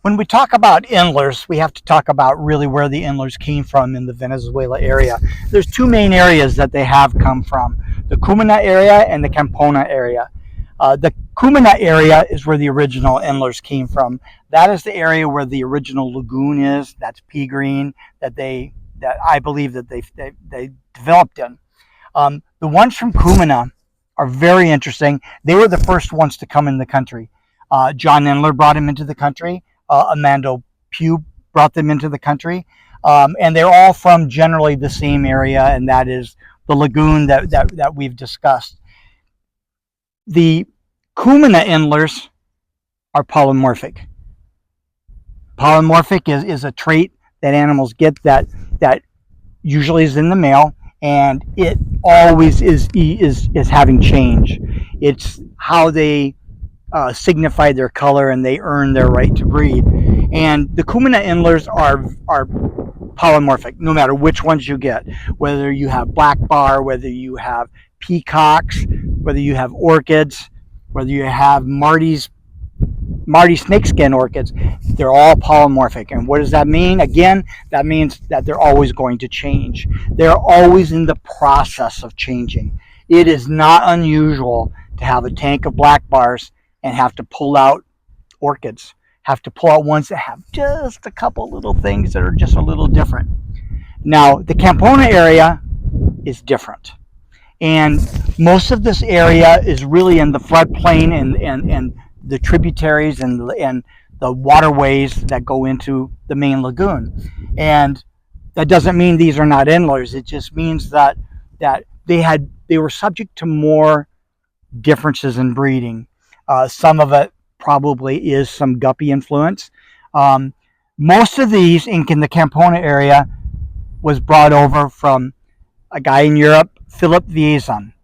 When we talk about Endlers, we have to talk about really where the Endlers came from in the Venezuela area. There's two main areas that they have come from, the Cumana area and the Campona area. The Cumana area is where the original Endlers came from. That is the area where the original lagoon is. That's pea green that I believe that they developed in. The ones from Cumana are very interesting. They were the first ones to come in the country. John Endler brought him into the country. Amando Pugh brought them into the country. And they're all from generally the same area, and that is the lagoon that we've discussed. The Cumana Endlers are polymorphic. Polymorphic is a trait that animals get that usually is in the male, and it always is having change. It's how they signify their color, and they earn their right to breed. And the Cumana Endlers are polymorphic, no matter which ones you get. Whether you have black bar, whether you have peacocks, whether you have orchids, whether you have Marty snakeskin orchids, they're all polymorphic. And what does that mean? Again, that means that they're always going to change. They're always in the process of changing. It is not unusual to have a tank of black bars and have to pull out orchids, have to pull out ones that have just a couple little things that are just a little different. Now, the Campona area is different. And most of this area is really in the floodplain and the tributaries and the waterways that go into the main lagoon. And that doesn't mean these are not Endlers. It just means that they were subject to more differences in breeding. Some of it probably is some guppy influence. Most of these in the Campona area was brought over from a guy in Europe, Philip Viezan.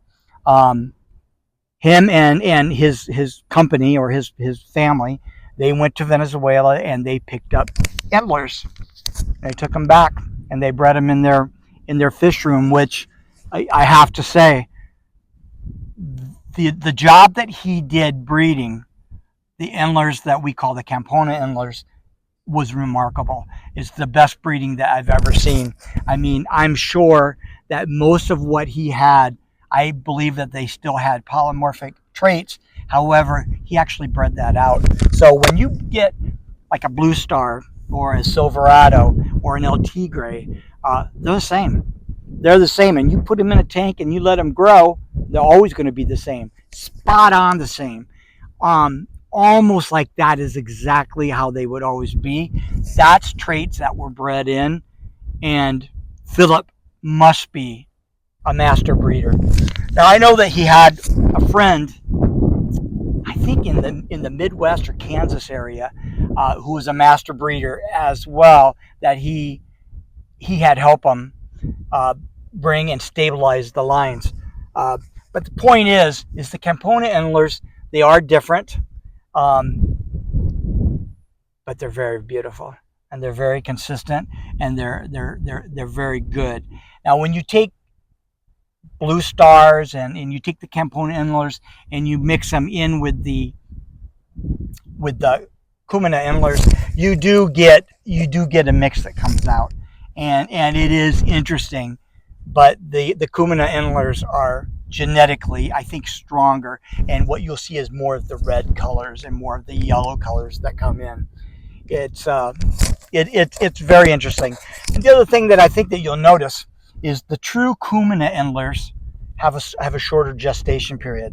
Him and his company or his family, they went to Venezuela and they picked up Endlers. They took them back and they bred them in their fish room, which I have to say, the job that he did breeding the Endlers that we call the Campona Endlers was remarkable. It's the best breeding that I've ever seen. I mean, I'm sure that most of what he had, I believe that they still had polymorphic traits. However, he actually bred that out. So when you get like a Blue Star or a Silverado or an El Tigre, they're the same. They're the same. And you put them in a tank and you let them grow, they're always going to be the same. Spot on the same. Almost like that is exactly how they would always be. That's traits that were bred in, and Philip must be a master breeder. Now I know that he had a friend, I think in the Midwest or Kansas area, who was a master breeder as well, that he had help him bring and stabilize the lines. But the point is the Campona Endlers, they are different. But they're very beautiful and they're very consistent and they're very good. Now, when you take Blue Stars and you take the Campona Endlers and you mix them in with the Cumana Endlers, you do get a mix that comes out, and it is interesting. But the Cumana Endlers are genetically, I think, stronger, and what you'll see is more of the red colors and more of the yellow colors that come in. It's very interesting. And the other thing that I think that you'll notice is the true Cumana Endlers have a shorter gestation period.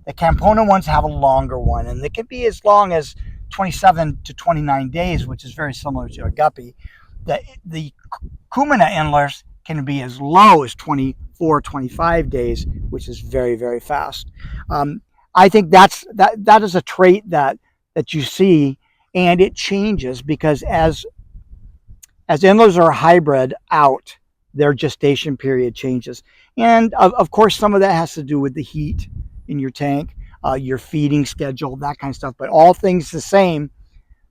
The Campona ones have a longer one, and they can be as long as 27 to 29 days, which is very similar to a guppy. The Cumana Endlers can be as low as 24, 25 days, which is very, very fast. I think that is a trait that you see, and it changes because as Endlers are hybrid out, their gestation period changes. And of course, some of that has to do with the heat in your tank, your feeding schedule, that kind of stuff. But all things the same,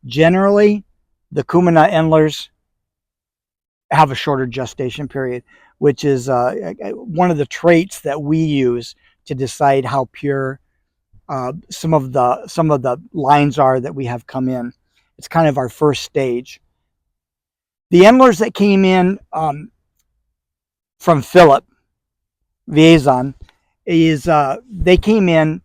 generally, the Cumana Endlers have a shorter gestation period, which is one of the traits that we use to decide how pure some of the lines are that we have come in. It's kind of our first stage. The Endlers that came in from Philip Viezon is they came in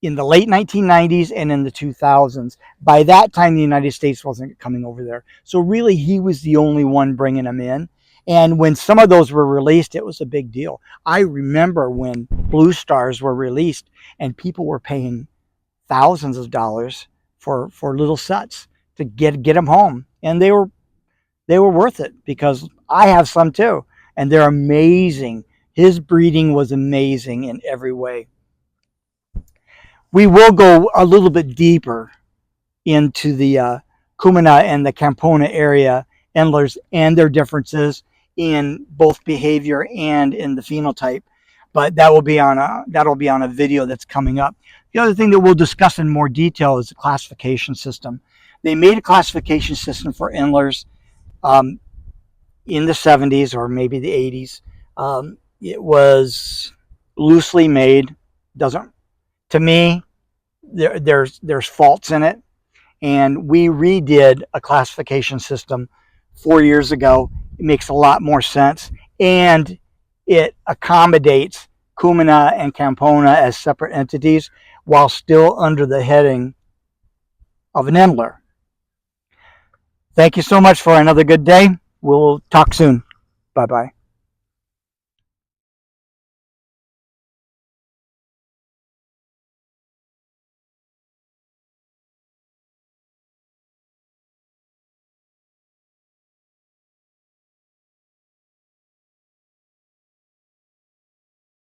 the late 1990s and in the 2000s. By that time, the United States wasn't coming over there. So really, he was the only one bringing them in. And when some of those were released, it was a big deal. I remember when Blue Stars were released and people were paying thousands of dollars for little sets to get them home. And they were worth it because I have some too. And they're amazing. His breeding was amazing in every way. We will go a little bit deeper into the Cumana and the Campona area Endlers and their differences in both behavior and in the phenotype. But that'll be on a video that's coming up. The other thing that we'll discuss in more detail is the classification system. They made a classification system for Endlers um, in the 70s or maybe the 80s. It was loosely made. Doesn't To me, there's faults in it, and we redid a classification system 4 years ago. It makes a lot more sense, and it accommodates Cumana and Campona as separate entities while still under the heading of an Endler. Thank you so much for another good day. We'll talk soon. Bye bye.